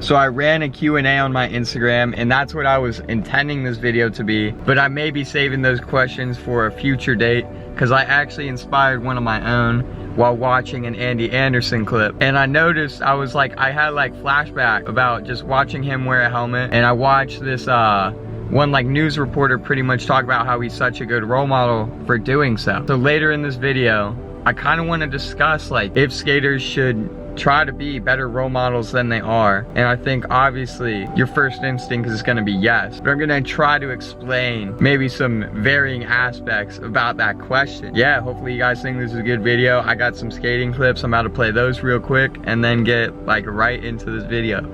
So I ran a Q&A on my Instagram, and that's what I was intending this video to be, but I may be saving those questions for a future date because I actually inspired one of my own while watching an Andy Anderson clip. And I noticed, I had like flashback about just watching him wear a helmet, and I watched this one like news reporter pretty much talk about how he's such a good role model for doing so. So later in this video, I kind of want to discuss like if skaters should try to be better role models than they are. And I think obviously your first instinct is going to be yes, but I'm going to try to explain maybe some varying aspects about that question. Yeah, hopefully you guys think this is a good video. I got some skating clips. I'm about to play those real quick and then get like right into this video.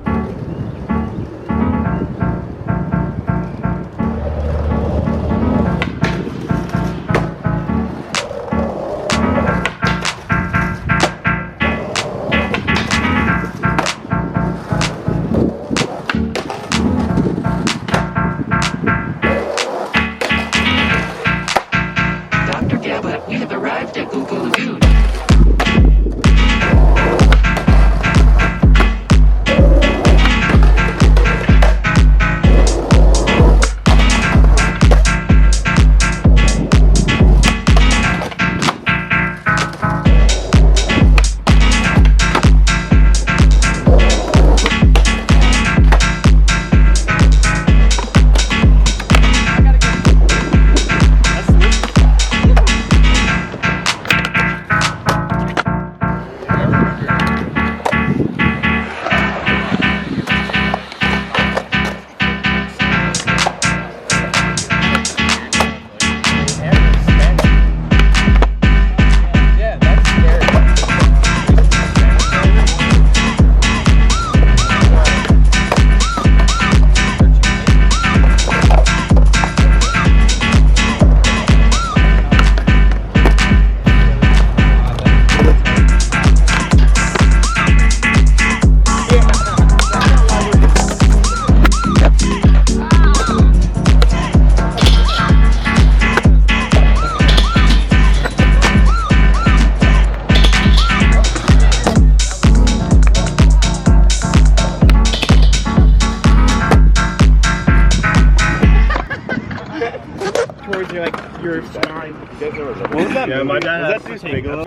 Yeah, my dad has to take a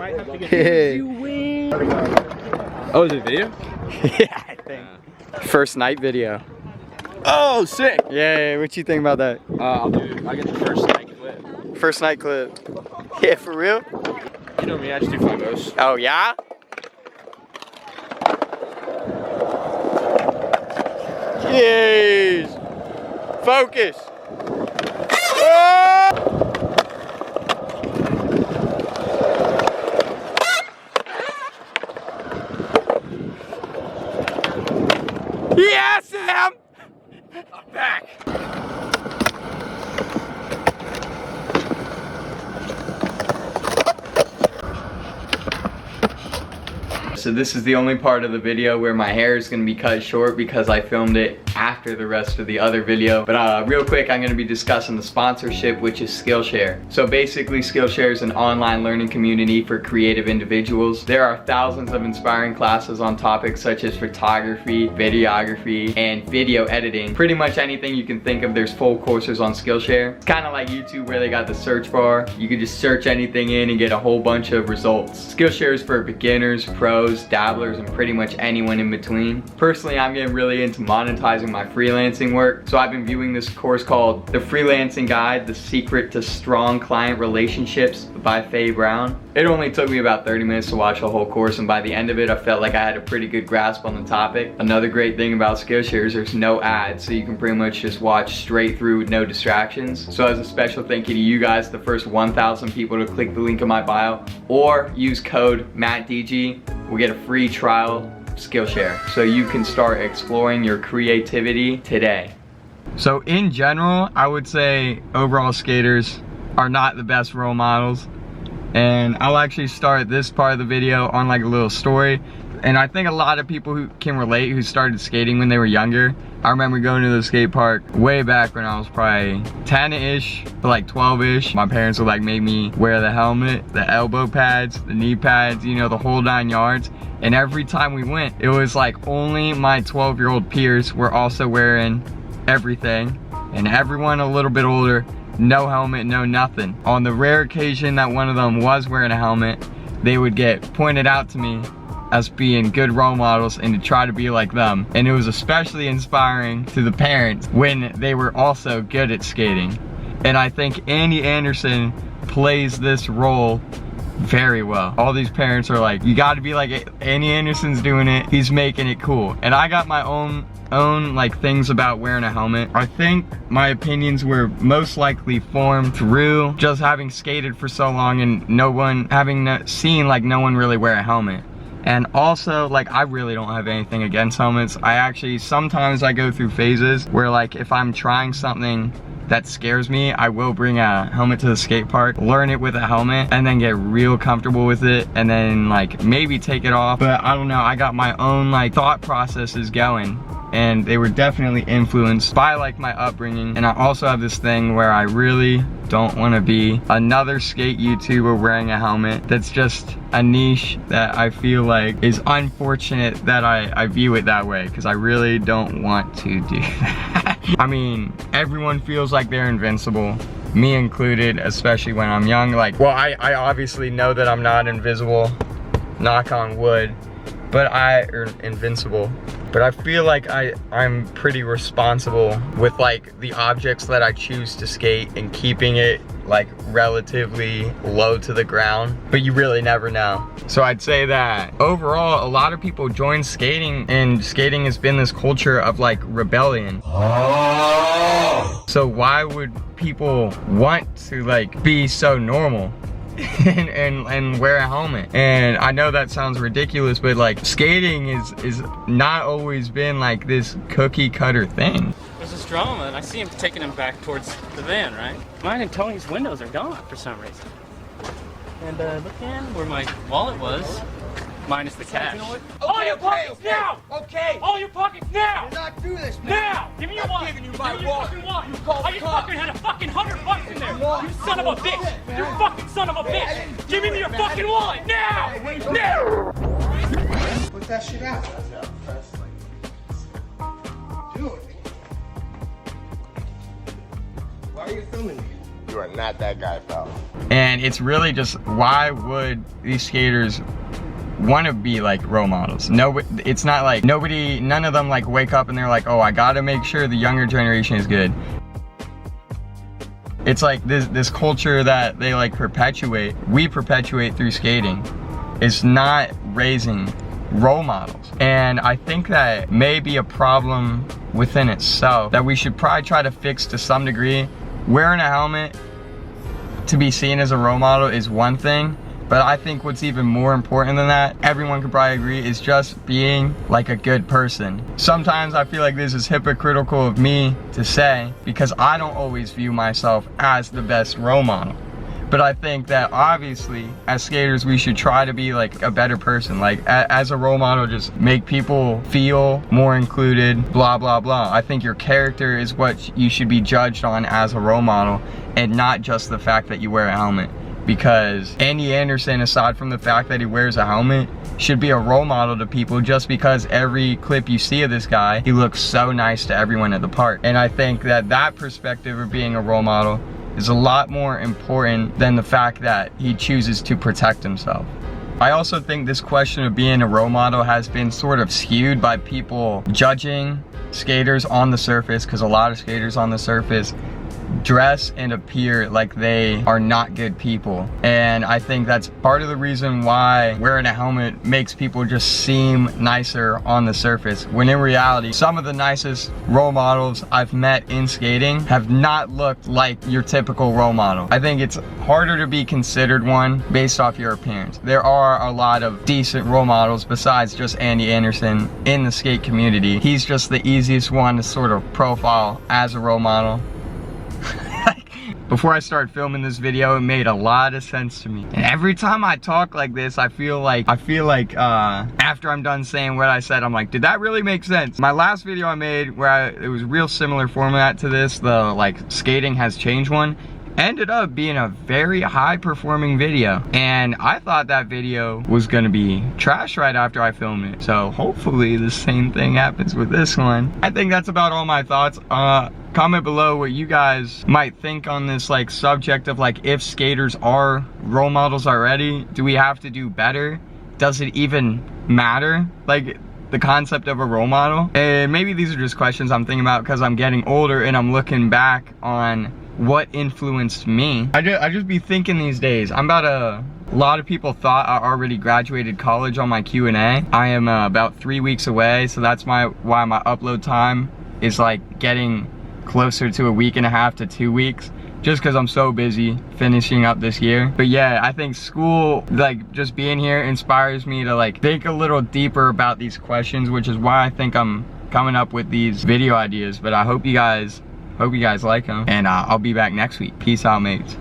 Oh, is it video? Yeah, I think. First night video. Oh, sick! Yeah, what you think about that? I'll get the first night clip. First night clip. Yeah, for real? You know me, I just do photos. Oh, yeah? Jeez! Focus! Oh! Yes, Sam! I'm back! So this is the only part of the video where my hair is going to be cut short because I filmed it after the rest of the other video. But real quick, I'm going to be discussing the sponsorship, which is Skillshare. So basically, Skillshare is an online learning community for creative individuals. There are thousands of inspiring classes on topics such as photography, videography, and video editing. Pretty much anything you can think of, there's full courses on Skillshare. It's kind of like YouTube where they got the search bar. You can just search anything in and get a whole bunch of results. Skillshare is for beginners, pros, dabblers, and pretty much anyone in between. Personally, I'm getting really into monetizing my freelancing work, so I've been viewing this course called The Freelancing Guide, The Secret to Strong Client Relationships by Faye Brown. It only took me about 30 minutes to watch the whole course, and by the end of it, I felt like I had a pretty good grasp on the topic. Another great thing about Skillshare is there's no ads, so you can pretty much just watch straight through with no distractions. So as a special thank you to you guys, the first 1,000 people to click the link in my bio or use code matthewdigiovanna will get a free trial Skillshare, so you can start exploring your creativity today. So in general, I would say overall skaters are not the best role models, and I'll actually start this part of the video on like a little story. And I think a lot of people who can relate who started skating when they were younger. I remember going to the skate park way back when I was probably 10-ish, like 12-ish. My parents would like make me wear the helmet, the elbow pads, the knee pads, you know, the whole 9 yards. And every time we went, it was like only my 12-year-old peers were also wearing everything. And everyone a little bit older, no helmet, no nothing. On the rare occasion that one of them was wearing a helmet, they would get pointed out to me as being good role models and to try to be like them. And it was especially inspiring to the parents when they were also good at skating. And I think Andy Anderson plays this role very well. All these parents are like, you gotta be like Andy Anderson's doing it, he's making it cool. And I got my own like things about wearing a helmet. I think my opinions were most likely formed through just having skated for so long and seen like no one really wear a helmet. And also, like, I really don't have anything against helmets. Sometimes I go through phases where, like, if I'm trying something that scares me, I will bring a helmet to the skate park, learn it with a helmet, and then get real comfortable with it, and then, like, maybe take it off. But I don't know, I got my own, like, thought processes going, and they were definitely influenced by, like, my upbringing. And I also have this thing where I really don't want to be another skate YouTuber wearing a helmet. That's just a niche that I feel like is unfortunate that I view it that way, because I really don't want to do that. I mean, everyone feels like they're invincible, me included, especially when I'm young. Like, well, I obviously know that I'm not invisible, knock on wood, or invincible. But I feel like I'm pretty responsible with like the objects that I choose to skate and keeping it like relatively low to the ground, but you really never know. So I'd say that overall, a lot of people join skating, and skating has been this culture of like rebellion. So why would people want to like be so normal and wear a helmet? And I know that sounds ridiculous, but like skating is not always been like this cookie cutter thing. There's this drama, and I see him taking him back towards the van, right? Mine and Tony's windows are gone for some reason. And look in where my wallet was, minus the cash. All your pockets now! Okay! All your pockets now! Do not do this, man. Now! Give me your wallet! Giving you my wallet. You called I just fucking had a fucking $100 in there! You son of a bitch! You fucking son of a bitch! Give me your fucking wallet now! Now! Put that shit out. Do it. Why are you filming me? You are not that guy, pal. And it's really just, why would these skaters want to be like role models? No, it's not like none of them like wake up and they're like, oh, I gotta make sure the younger generation is good. It's like this culture that they like we perpetuate through skating. It's not raising role models. And I think that may be a problem within itself that we should probably try to fix to some degree. Wearing a helmet to be seen as a role model is one thing, but I think what's even more important than that, everyone could probably agree, is just being like a good person. Sometimes I feel like this is hypocritical of me to say, because I don't always view myself as the best role model. But I think that obviously as skaters we should try to be like a better person. Like as a role model, just make people feel more included, blah blah blah. I think your character is what you should be judged on as a role model, and not just the fact that you wear a helmet. Because Andy Anderson, aside from the fact that he wears a helmet, should be a role model to people, just because every clip you see of this guy, he looks so nice to everyone at the park. And I think that that perspective of being a role model is a lot more important than the fact that he chooses to protect himself. I also think this question of being a role model has been sort of skewed by people judging skaters on the surface, because a lot of skaters on the surface dress and appear like they are not good people. And I think that's part of the reason why wearing a helmet makes people just seem nicer on the surface, when in reality, some of the nicest role models I've met in skating have not looked like your typical role model. I think it's harder to be considered one based off your appearance. There are a lot of decent role models besides just Andy Anderson in the skate community. He's just the easiest one to sort of profile as a role model. before I started filming this video, it made a lot of sense to me. And every time I talk like this, I feel like after I'm done saying what I said, I'm like, did that really make sense? My last video I made where it was real similar format to this, the like skating has changed one, ended up being a very high performing video, and I thought that video was gonna be trash right after I filmed it. So hopefully the same thing happens with this one. I think that's about all my thoughts. Comment below what you guys might think on this like subject of like, if skaters are role models already, do we have to do better? Does it even matter? Like the concept of a role model? And maybe these are just questions I'm thinking about because I'm getting older and I'm looking back on what influenced me. I just be thinking these days. A lot of people thought I already graduated college on my Q&A. I am about 3 weeks away, so that's why my upload time is like getting closer to a week and a half to 2 weeks, just because I'm so busy finishing up this year. But yeah, I think school, like just being here inspires me to like think a little deeper about these questions, which is why I think I'm coming up with these video ideas. But I hope you guys like them, and I'll be back next week. Peace out, mates.